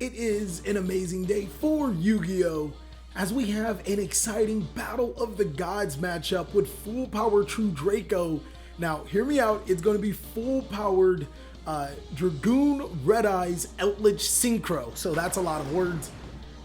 It is an amazing day for Yu-Gi-Oh! As we have an exciting Battle of the Gods matchup with full power True Draco. Now, hear me out, it's going to be full powered Dragoon Eldlich Synchro. So that's a lot of words.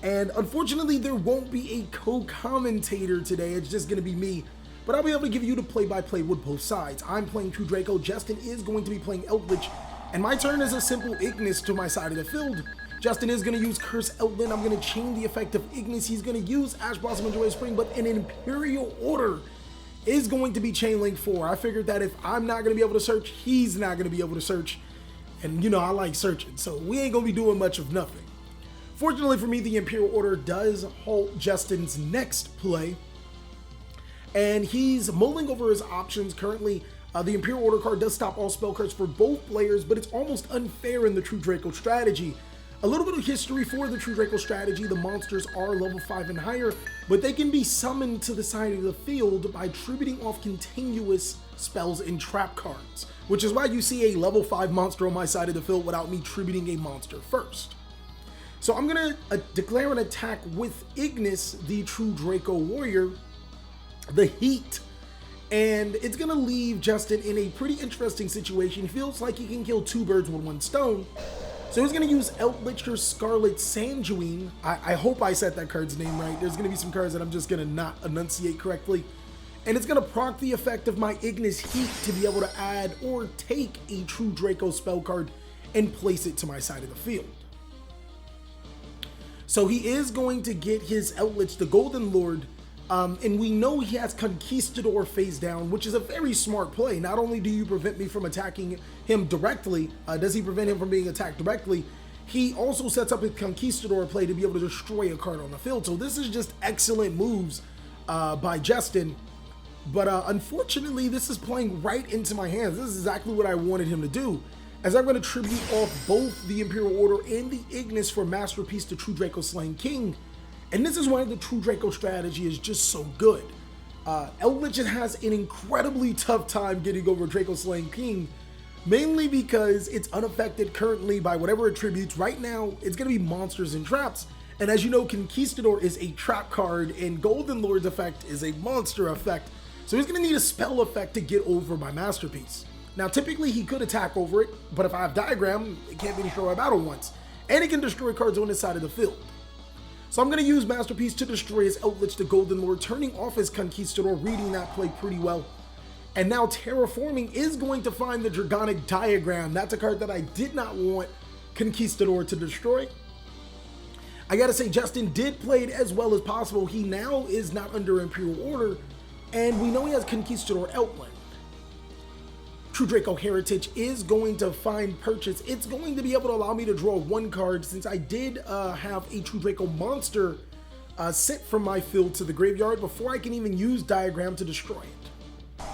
And unfortunately, there won't be a co-commentator today, it's just going to be me. But I'll be able to give you the play-by-play with both sides. I'm playing True Draco, Justin is going to be playing Eldlich, and my turn is a simple Ignis to my side of the field. Justin is going to use Curse Outland, I'm going to chain the effect of Ignis, he's going to use Ash Blossom and Joyous Spring, but an Imperial Order is going to be Chain Link 4. I figured that if I'm not going to be able to search, he's not going to be able to search. And you know, I like searching, so we ain't going to be doing much of nothing. Fortunately for me, the Imperial Order does halt Justin's next play. And he's mulling over his options. Currently, the Imperial Order card does stop all spell cards for both players, but it's almost unfair in the True Draco strategy. A little bit of history for the True Draco strategy. The monsters are level 5 and higher, but they can be summoned to the side of the field by tributing off continuous spells and trap cards, which is why you see a level 5 monster on my side of the field without me tributing a monster first. So I'm going to declare an attack with Ignis, the True Draco Warrior, the Heat, and it's gonna leave Justin in a pretty interesting situation. He feels like he can kill two birds with one stone, so he's gonna use Eldlich Scarlet Sanguine. I hope I said that card's name right. There's gonna be some cards that I'm just gonna not enunciate correctly, and it's gonna proc the effect of my Ignis Heat to be able to add or take a True Draco spell card and place it to my side of the field. So he is going to get his Eldlich, the Golden Lord, and we know he has Conquistador face down, which is a very smart play. Not only do you prevent me from attacking him directly, does he prevent him from being attacked directly, he also sets up his Conquistador play to be able to destroy a card on the field. So this is just excellent moves by Justin. But unfortunately, this is playing right into my hands. This is exactly what I wanted him to do, as I'm going to tribute off both the Imperial Order and the Ignis for Masterpiece to True Draco Slain King. And this is why the True Draco strategy is just so good. Eldlich has an incredibly tough time getting over Draco Slaying King, mainly because it's unaffected currently by whatever attributes. Right now, it's going to be monsters and traps. And as you know, Conquistador is a trap card, and Golden Lord's effect is a monster effect. So he's going to need a spell effect to get over my Masterpiece. Now, typically, he could attack over it, but if I have Diagram, it can't be destroyed by battle once. And it can destroy cards on this side of the field. So I'm going to use Masterpiece to destroy his Eldlich, the Golden Lord, turning off his Conquistador, reading that play pretty well. And now Terraforming is going to find the Dragonic Diagram. That's a card that I did not want Conquistador to destroy. I gotta say, Justin did play it as well as possible. He now is not under Imperial Order, and we know he has Conquistador Outland. True Draco Heritage is going to find purchase. It's going to be able to allow me to draw one card, since I did have a True Draco monster sent from my field to the graveyard before I can even use Diagram to destroy it.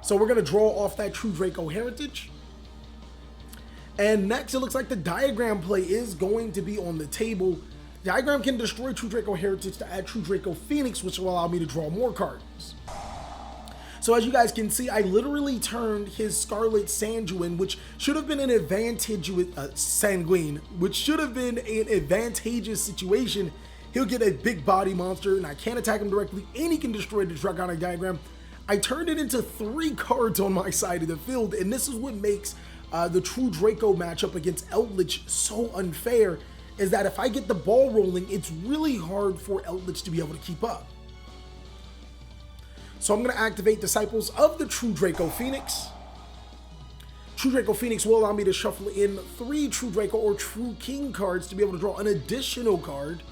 So we're going to draw off that True Draco Heritage. And next, it looks like the Diagram play is going to be on the table. Diagram can destroy True Draco Heritage to add True Draco Phoenix, which will allow me to draw more cards. So as you guys can see, I literally turned his Scarlet Sanguine, which should have been an advantage with Sanguine, which should have been an advantageous situation. He'll get a big body monster, and I can't attack him directly, and he can destroy the Dragonic Diagram. I turned it into 3 cards on my side of the field, and this is what makes the True Draco matchup against Eldlich so unfair, is that if I get the ball rolling, it's really hard for Eldlich to be able to keep up. So I'm going to activate Disciples of the True Draco Phoenix. True Draco Phoenix will allow me to shuffle in 3 True Draco or True King cards to be able to draw an additional card.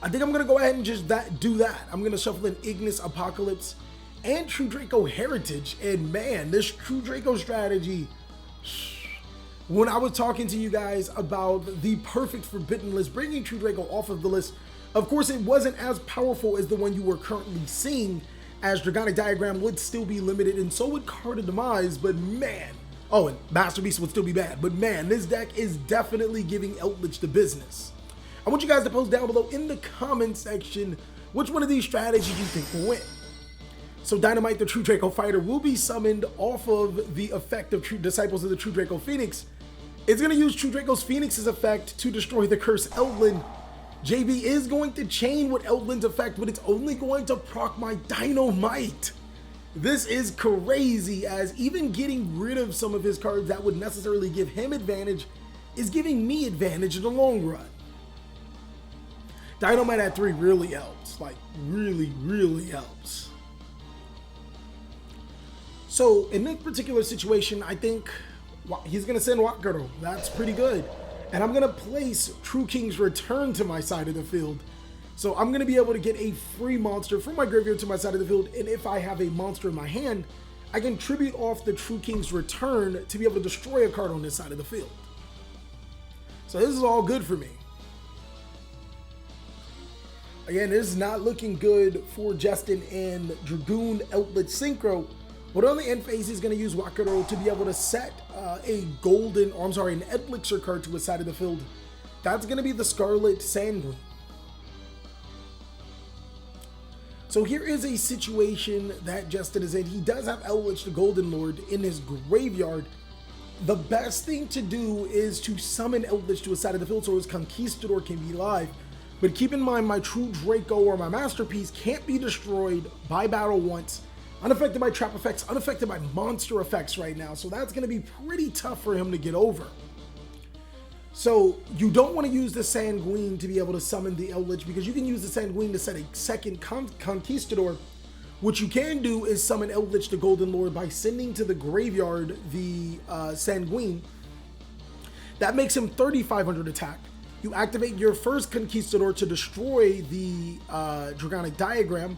I think I'm going to go ahead and just do that. I'm going to shuffle in Ignis Apocalypse and True Draco Heritage. And man, this True Draco strategy, when I was talking to you guys about the perfect Forbidden list, bringing True Draco off of the list, of course, it wasn't as powerful as the one you were currently seeing, as Dragonic Diagram would still be limited, and so would Card of Demise, but man, oh, and Masterpiece would still be bad, but man, this deck is definitely giving Eldlich the business. I want you guys to post down below in the comment section which one of these strategies you think will win. So Dynamite, the True Draco Fighter, will be summoned off of the effect of Disciples of the True Draco Phoenix. It's going to use True Draco's Phoenix's effect to destroy the Cursed Eldlin. JB is going to chain with Eldlin's effect, but it's only going to proc my Dynamite. This is crazy, as even getting rid of some of his cards that would necessarily give him advantage is giving me advantage in the long run. Dynamite at 3 really helps, like really helps. So in this particular situation, I think he's going to send Wakaro. That's pretty good. And I'm going to place True King's Return to my side of the field. So I'm going to be able to get a free monster from my graveyard to my side of the field. And if I have a monster in my hand, I can tribute off the True King's Return to be able to destroy a card on this side of the field. So this is all good for me. Again, this is not looking good for Justin and Dragoon Eldlich Synchro. But on the end phase, he's going to use Wakaro to be able to set an Elixir card to his side of the field. That's going to be the Scarlet Sanguine. So here is a situation that Justin is in. He does have Eldlich the Golden Lord in his graveyard. The best thing to do is to summon Eldlich to his side of the field so his Conquistador can be live. But keep in mind, my True Draco or my Masterpiece can't be destroyed by battle once, unaffected by trap effects, unaffected by monster effects right now. So that's going to be pretty tough for him to get over. So you don't want to use the Sanguine to be able to summon the Eldlich, because you can use the Sanguine to set a second Conquistador. What you can do is summon Eldlich the Golden Lord by sending to the graveyard the Sanguine. That makes him 3,500 attack. You activate your first Conquistador to destroy the Dragonic Diagram.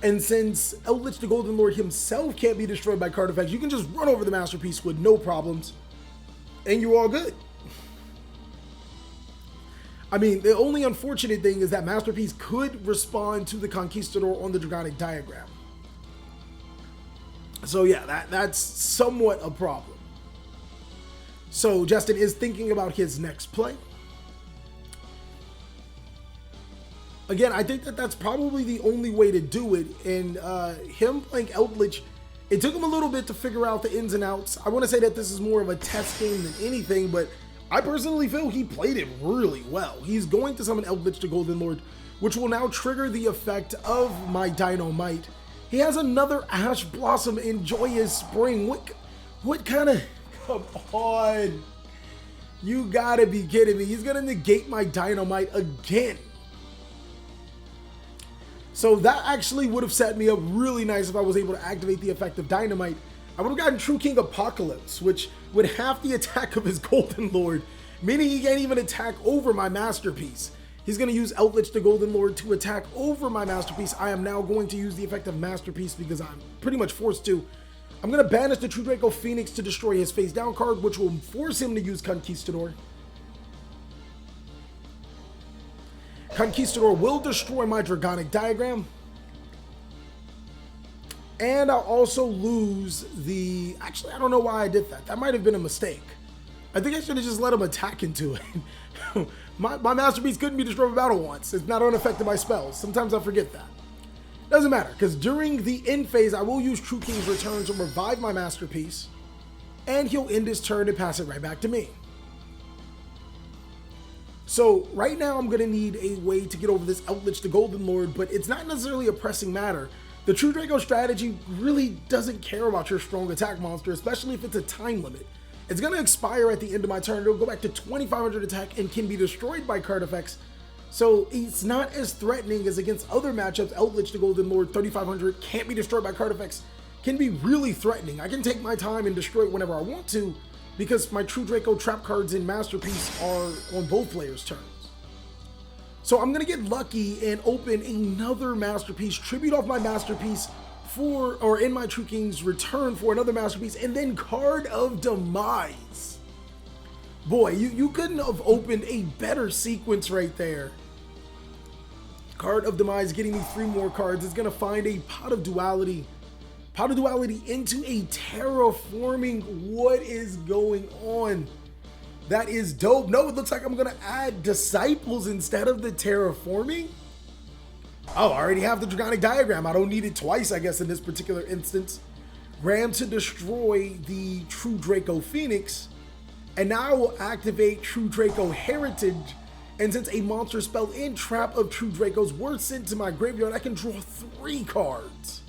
And since Eldlich the Golden Lord himself can't be destroyed by card effects, you can just run over the Masterpiece with no problems. And you're all good. I mean, the only unfortunate thing is that Masterpiece could respond to the Conquistador on the Dragonic Diagram. So yeah, that's somewhat a problem. So Justin is thinking about his next play. Again, I think that's probably the only way to do it. And him playing Eldlich, it took him a little bit to figure out the ins and outs. I want to say that this is more of a test game than anything, but I personally feel he played it really well. He's going to summon Eldlich the Golden Lord, which will now trigger the effect of my Dynamite. He has another Ash Blossom in Joyous Spring. What kind of... Come on. You gotta be kidding me. He's gonna negate my Dynamite again. So that actually would have set me up really nice if I was able to activate the effect of Dynamite. I would have gotten True King Apocalypse, which would half the attack of his Golden Lord, meaning he can't even attack over my Masterpiece. He's going to use Eldlich the Golden Lord to attack over my Masterpiece. I am now going to use the effect of Masterpiece because I'm pretty much forced to. I'm going to banish the True Draco Phoenix to destroy his face down card, which will force him to use Conquistador. Conquistador will destroy my Dragonic Diagram. And I'll also lose the... Actually, I don't know why I did that. That might have been a mistake. I think I should have just let him attack into it. my Masterpiece couldn't be destroyed by battle once. It's not unaffected by spells. Sometimes I forget that. Doesn't matter, because during the end phase, I will use True King's Return to revive my Masterpiece. And he'll end his turn and pass it right back to me. So right now I'm going to need a way to get over this Eldlich the Golden Lord, but it's not necessarily a pressing matter. The True Draco strategy really doesn't care about your strong attack monster, especially if it's a time limit. It's going to expire at the end of my turn. It'll go back to 2,500 attack and can be destroyed by card effects. So it's not as threatening as against other matchups. Eldlich the Golden Lord, 3,500, can't be destroyed by card effects, can be really threatening. I can take my time and destroy it whenever I want to, because my True Draco trap cards in Masterpiece are on both players' turns. So I'm going to get lucky and open another Masterpiece, tribute off my Masterpiece in my True King's Return for another Masterpiece, and then Card of Demise. Boy, you couldn't have opened a better sequence right there. Card of Demise getting me 3 more cards. It's going to find a Pot of Duality. Pot of Duality into a Terraforming. What is going on? That is dope. No, it looks like I'm going to add Disciples instead of the Terraforming. Oh, I already have the Dragonic Diagram. I don't need it twice, I guess, in this particular instance. Ram to destroy the True Draco Phoenix. And now I will activate True Draco Heritage, and since a monster spell and trap of True Dracos were sent to my graveyard, I can draw 3 cards.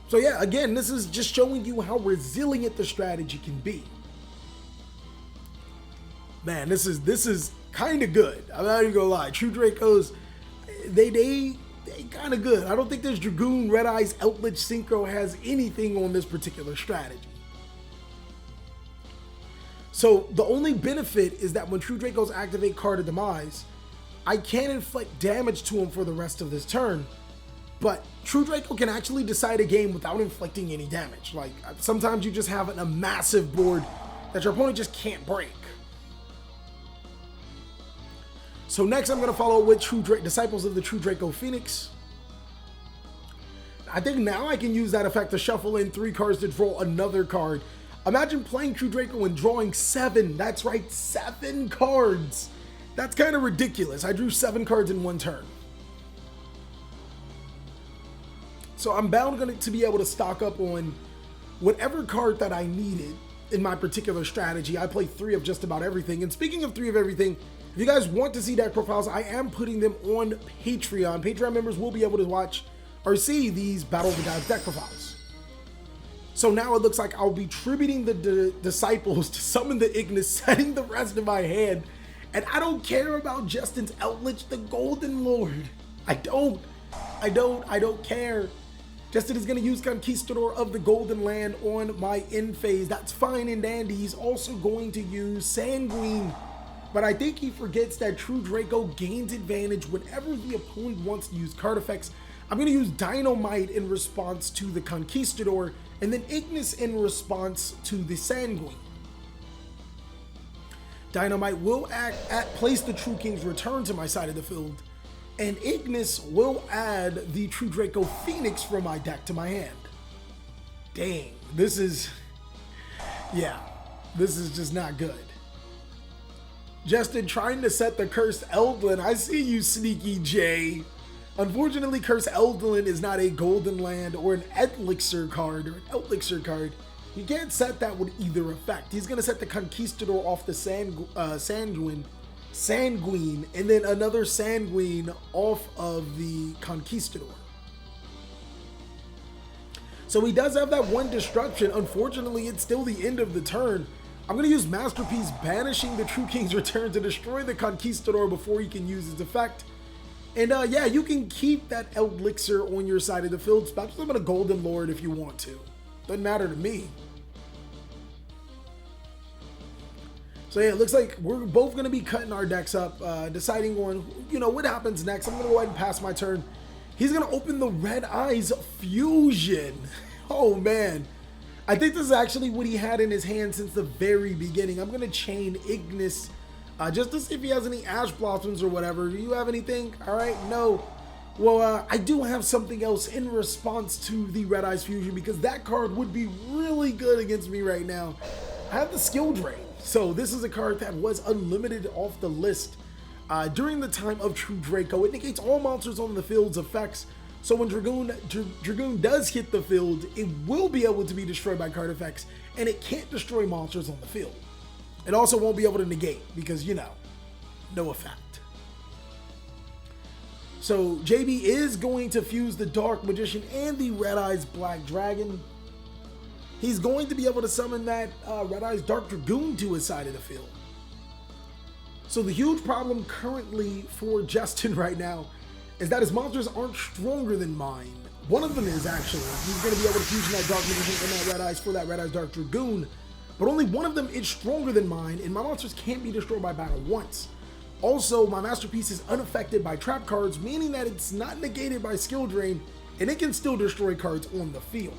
So yeah, again, this is just showing you how resilient the strategy can be. Man, this is kind of good. I'm not even gonna lie. True Dracos, they kind of good. I don't think this Dragoon Red Eyes Eldlich Synchro has anything on this particular strategy. So the only benefit is that when True Dracos activate Card of Demise, I can inflict damage to him for the rest of this turn, but True Draco can actually decide a game without inflicting any damage. Like, sometimes you just have a massive board that your opponent just can't break. So next I'm going to follow with Disciples of the True Draco Phoenix. I think now I can use that effect to shuffle in 3 cards to draw another card. Imagine playing True Draco and drawing 7. That's right, 7 cards. That's kind of ridiculous. I drew 7 cards in 1 turn. So I'm bound to be able to stock up on whatever card that I needed in my particular strategy. I play 3 of just about everything. And speaking of 3 of everything, if you guys want to see deck profiles, I am putting them on Patreon. Patreon members will be able to watch or see these Battle of the Gods deck profiles. So now it looks like I'll be tributing the Disciples to summon the Ignis, setting the rest of my hand. And I don't care about Justin's Eldlich, the Golden Lord. I don't care. Justin is going to use Conquistador of the Golden Land on my end phase. That's fine and dandy. He's also going to use Sanguine. But I think he forgets that True Draco gains advantage whenever the opponent wants to use card effects. I'm going to use Dynamite in response to the Conquistador, and then Ignis in response to the Sanguine. Dynamite will place the True King's Return to my side of the field, and Ignis will add the True Draco Phoenix from my deck to my hand. Dang, this is just not good. Justin trying to set the Cursed Eldlin. I see you, Sneaky J. Unfortunately, Cursed Eldlin is not a Golden Land or an Elixir card or an Elixir card. He can't set that with either effect. He's going to set the Conquistador off the Sanguine, and then another Sanguine off of the Conquistador. So he does have that 1 destruction. Unfortunately, it's still the end of the turn. I'm going to use Masterpiece, banishing the True King's Return to destroy the Conquistador before he can use his effect. And yeah, you can keep that Elixir on your side of the field. Stop summoning a Golden Lord if you want to. Doesn't matter to me. So yeah, it looks like we're both going to be cutting our decks up, deciding on, what happens next. I'm going to go ahead and pass my turn. He's going to open the Red Eyes Fusion. Oh, man. I think this is actually what he had in his hand since the very beginning. I'm going to chain Ignis just to see if he has any Ash Blossoms or whatever. Do you have anything? All right, no. Well, I do have something else in response to the Red Eyes Fusion, because that card would be really good against me right now. I have the Skill Drain. So this is a card that was unlimited off the list during the time of True Draco. It negates all monsters on the field's effects. So when Dragoon does hit the field, it will be able to be destroyed by card effects, and it can't destroy monsters on the field. It also won't be able to negate because, no effect. So JB is going to fuse the Dark Magician and the Red Eyes Black Dragon. He's going to be able to summon that Red Eyes Dark Dragoon to his side of the field. So the huge problem currently for Justin right now is that his monsters aren't stronger than mine. One of them is actually. He's going to be able to fusion that Dark Magician and that Red Eyes for that Red Eyes Dark Dragoon. But only one of them is stronger than mine, and my monsters can't be destroyed by battle once. Also, my Masterpiece is unaffected by trap cards, meaning that it's not negated by Skill Drain, and it can still destroy cards on the field.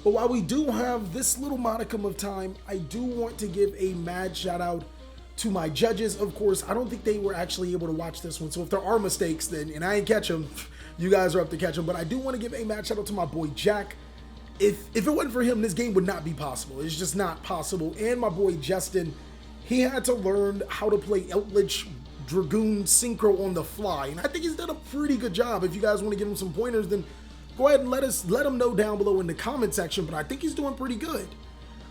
But while we do have this little modicum of time, I do want to give a mad shout out to my judges. Of course, I don't think they were actually able to watch this one, so if there are mistakes, then, and I ain't catch them, you guys are up to catch them. But I do want to give a mad shout out to my boy Jack. If it wasn't for him, this game would not be possible. It's just not possible. And my boy Justin, he had to learn how to play Eldlich Dragoon Synchro on the fly, and I think he's done a pretty good job. If you guys want to give him some pointers, then go ahead and let him know down below in the comment section, but I think he's doing pretty good.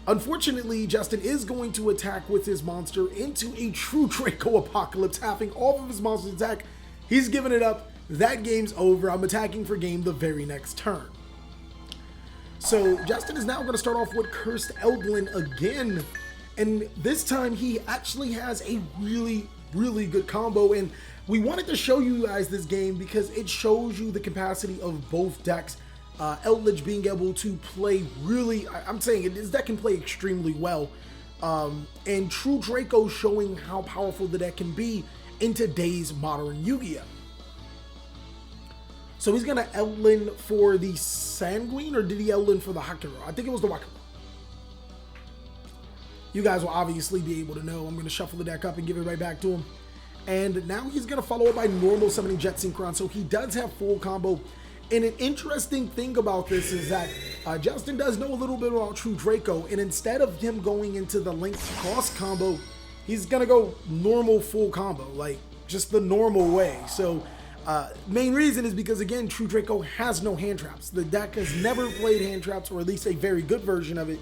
Unfortunately, Justin is going to attack with his monster into a true Draco Apocalypse, halving all of his monster's attack. He's giving it up. That game's over. I'm attacking for game the very next turn. So Justin is now going to start off with Cursed Eldlich again. And this time he actually has a really good combo. And we wanted to show you guys this game because it shows you the capacity of both decks. Eldlich being able to play really, I'm saying this deck can play extremely well. And True Draco showing how powerful the deck can be in today's modern Yu-Gi-Oh! So he's going to Eldlich for the Sanguine, or did he Eldlich for the Hakuro? I think it was the Wakuro. You guys will obviously be able to know. I'm going to shuffle the deck up and give it right back to him. And now he's going to follow it by normal summoning Jet Synchron. So he does have full combo. And an interesting thing about this is that Justin does know a little bit about True Draco. And instead of him going into the Linked Cross combo, he's going to go normal full combo. Like, just the normal way. So main reason is because, again, True Draco has no hand traps. The deck has never played hand traps, or at least a very good version of it.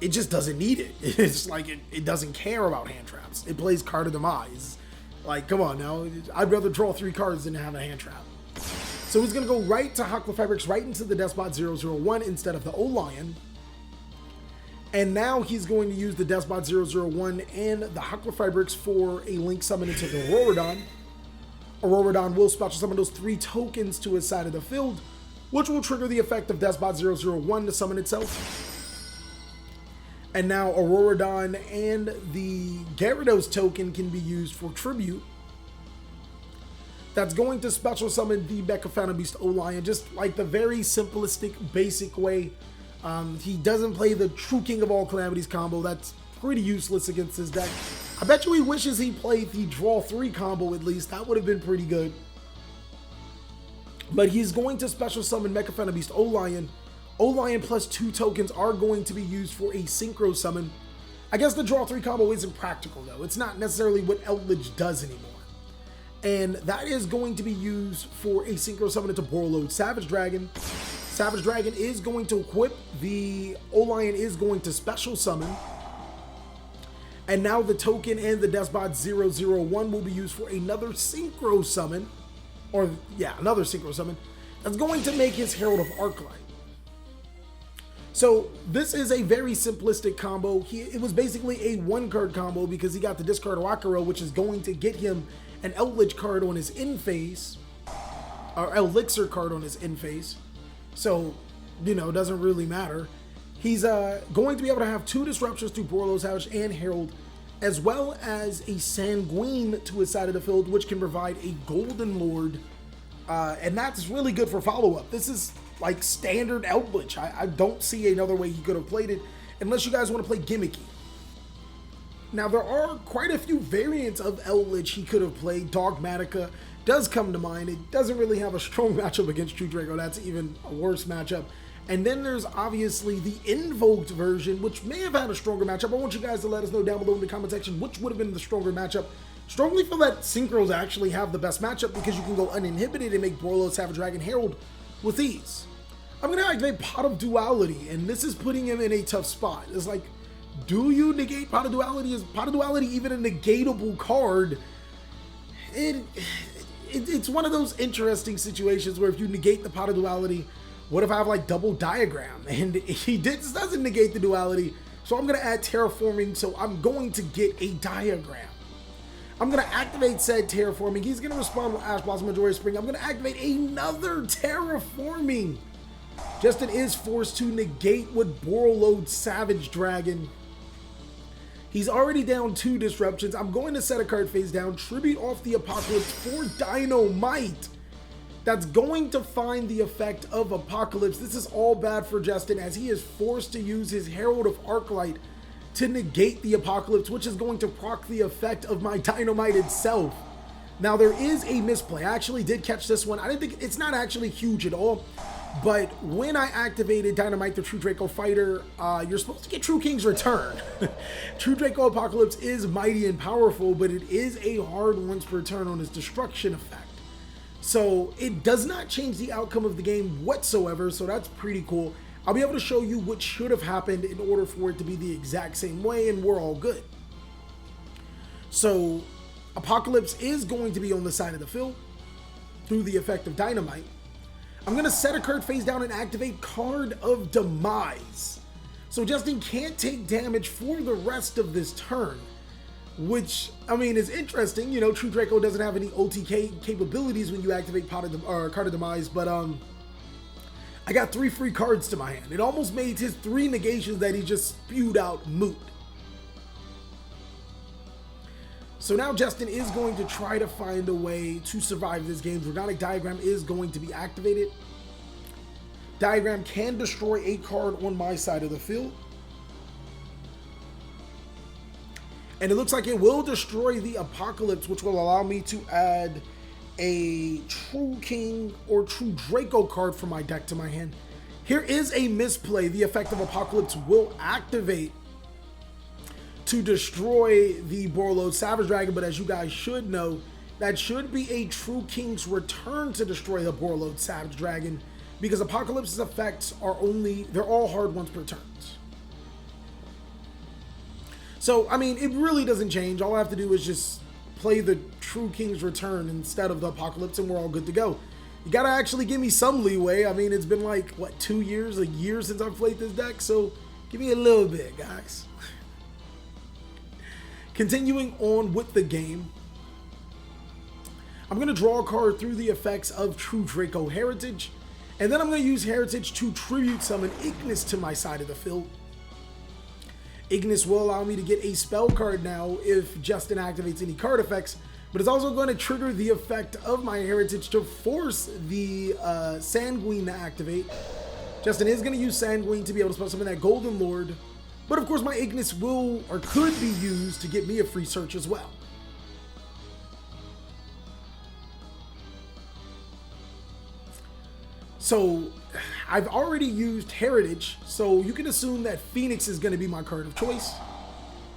It just doesn't need it. It's like it doesn't care about hand traps. It plays Card of Demise. Like, come on now. I'd rather draw 3 cards than have a hand trap. So he's going to go right to Hakla Fabrics, right into the Despot 001 instead of the O-Lion. And now he's going to use the Despot 001 and the Hakla Fabrics for a link summon into the Auroradon. Auroradon will special summon those 3 tokens to his side of the field, which will trigger the effect of Despot 001 to summon itself. And now Auroradon and the Gyarados token can be used for tribute. That's going to special summon the Mecha Phantom Beast O-Lion, just like the very simplistic, basic way. He doesn't play the True King of All Calamities combo. That's pretty useless against his deck. I bet you he wishes he played the Draw 3 combo at least. That would have been pretty good. But he's going to special summon Mecha Phantom Beast O-Lion. O-Lion plus 2 tokens are going to be used for a Synchro summon. I guess the Draw 3 combo isn't practical though. It's not necessarily what Eldlich does anymore. And that is going to be used for a Synchro summon into Borreload Savage Dragon. Savage Dragon is going to equip. The O-Lion is going to special summon. And now the token and the Despot 001 will be used for another Synchro summon. Or, yeah, another Synchro summon. That's going to make his Herald of Arclight. So this is a very simplistic combo. It was basically a 1-card combo because he got the discard Wakuro, which is going to get him an Eldlich card on his in phase, or Elixir card on his in phase. So, you know, it doesn't really matter. He's going to be able to have 2 disruptions through Borreload Savage and Herald, as well as a Sanguine to his side of the field, which can provide a Golden Lord, and that's really good for follow-up. This is like standard Eldlich. I don't see another way he could have played it, unless you guys want to play gimmicky. Now, there are quite a few variants of Eldlich he could have played. Dogmatica does come to mind. It doesn't really have a strong matchup against True Draco. That's even a worse matchup. And then there's obviously the Invoked version, which may have had a stronger matchup. I want you guys to let us know down below in the comment section which would have been the stronger matchup. Strongly feel that Synchros actually have the best matchup because you can go uninhibited and make Borreload Savage Dragon Herald with ease. I'm going to activate Pot of Duality, and this is putting him in a tough spot. It's like, do you negate Pot of Duality? Is Pot of Duality even a negatable card? It's one of those interesting situations where if you negate the Pot of Duality, what if I have like double Diagram? And he doesn't negate the duality, so I'm going to add Terraforming, so I'm going to get a Diagram. I'm going to activate said Terraforming. He's going to respond with Ash Blossom Majora Spring. I'm going to activate another Terraforming. Justin is forced to negate with Borreload Savage Dragon. He's already down 2 disruptions. I'm going to set a card face down, tribute off the Apocalypse for Dynamite. That's going to find the effect of Apocalypse. This is all bad for Justin as he is forced to use his Herald of Arclight to negate the Apocalypse, which is going to proc the effect of my Dynamite itself. Now, there is a misplay. I actually did catch this one. I didn't think it's not actually huge at all. But when I activated Dynamite the True Draco Fighter, you're supposed to get True King's Return. True Draco Apocalypse is mighty and powerful, but it is a hard once per turn on his destruction effect. So it does not change the outcome of the game whatsoever, so that's pretty cool. I'll be able to show you what should have happened in order for it to be the exact same way, and we're all good. So Apocalypse is going to be on the side of the field through the effect of Dynamite. I'm going to set a card face down and activate Card of Demise. So Justin can't take damage for the rest of this turn, which, I mean, is interesting. You know, True Draco doesn't have any OTK capabilities when you activate Card of Demise, but I got 3 free cards to my hand. It almost made his 3 negations that he just spewed out moot. So now Justin is going to try to find a way to survive this game. Dragonic Diagram is going to be activated. Diagram can destroy a card on my side of the field. And it looks like it will destroy the Apocalypse, which will allow me to add a True King or True Draco card from my deck to my hand. Here is a misplay. The effect of Apocalypse will activate to destroy the Borreload Savage Dragon, but as you guys should know, that should be a True King's return to destroy the Borreload Savage Dragon, because Apocalypse's effects are they're all hard once per turn. So, I mean, it really doesn't change. All I have to do is just play the True King's Return instead of the Apocalypse, and we're all good to go. You gotta actually give me some leeway. I mean, it's been like, what, 2 years, a year since I've played this deck, so give me a little bit, guys. Continuing on with the game, I'm going to draw a card through the effects of True Draco Heritage, and then I'm going to use Heritage to tribute summon Ignis to my side of the field. Ignis will allow me to get a spell card now if Justin activates any card effects, but it's also going to trigger the effect of my Heritage to force the Sanguine to activate. Justin is going to use Sanguine to be able to spell summon that Golden Lord. But of course my Ignis will or could be used to get me a free search as well. So I've already used Heritage, so you can assume that Phoenix is going to be my card of choice.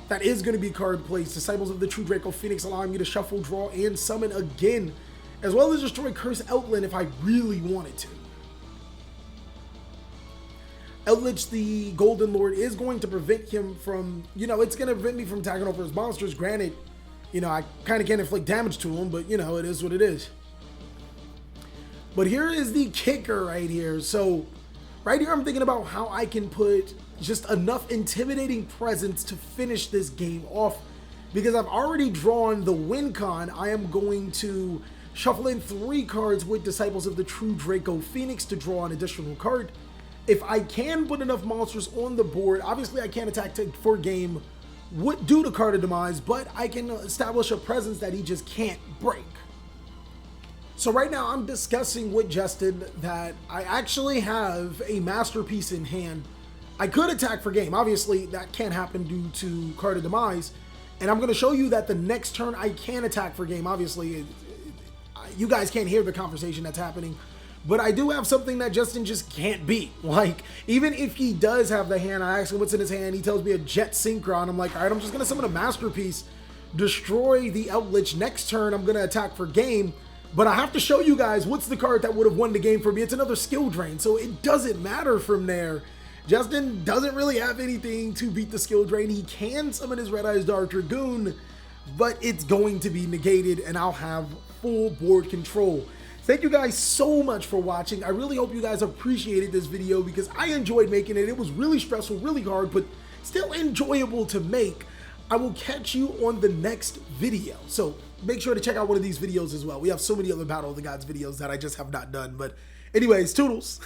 That is going to be card placed. Disciples of the True Draco Phoenix allowing me to shuffle, draw, and summon again, as well as destroy Curse Outland if I really wanted to. Eldlich, the Golden Lord, is going to prevent him from, you know, it's going to prevent me from attacking over his monsters. Granted, you know, I kind of can't inflict damage to him, but, you know, it is what it is. But here is the kicker right here. So, right here, I'm thinking about how I can put just enough intimidating presence to finish this game off. Because I've already drawn the win con, I am going to shuffle in 3 cards with Disciples of the True Draco Phoenix to draw an additional card. If I can put enough monsters on the board, obviously I can't attack for game due to Card of Demise, but I can establish a presence that he just can't break. So right now I'm discussing with Justin that I actually have a masterpiece in hand. I could attack for game. Obviously that can't happen due to Card of Demise, and I'm going to show you that the next turn I can attack for game. Obviously, you guys can't hear the conversation that's happening. But I do have something that Justin just can't beat. Like, even if he does have the hand, I ask him what's in his hand, he tells me a Jet Synchro, and I'm like, all right, I'm just going to summon a Masterpiece, destroy the Eldlich. Next turn, I'm going to attack for game, but I have to show you guys what's the card that would have won the game for me. It's another skill drain, so it doesn't matter from there. Justin doesn't really have anything to beat the skill drain. He can summon his Red Eyes Dark Dragoon, but it's going to be negated, and I'll have full board control. Thank you guys so much for watching. I really hope you guys appreciated this video because I enjoyed making it. It was really stressful, really hard, but still enjoyable to make. I will catch you on the next video. So make sure to check out one of these videos as well. We have so many other Battle of the Gods videos that I just have not done. But anyways, toodles.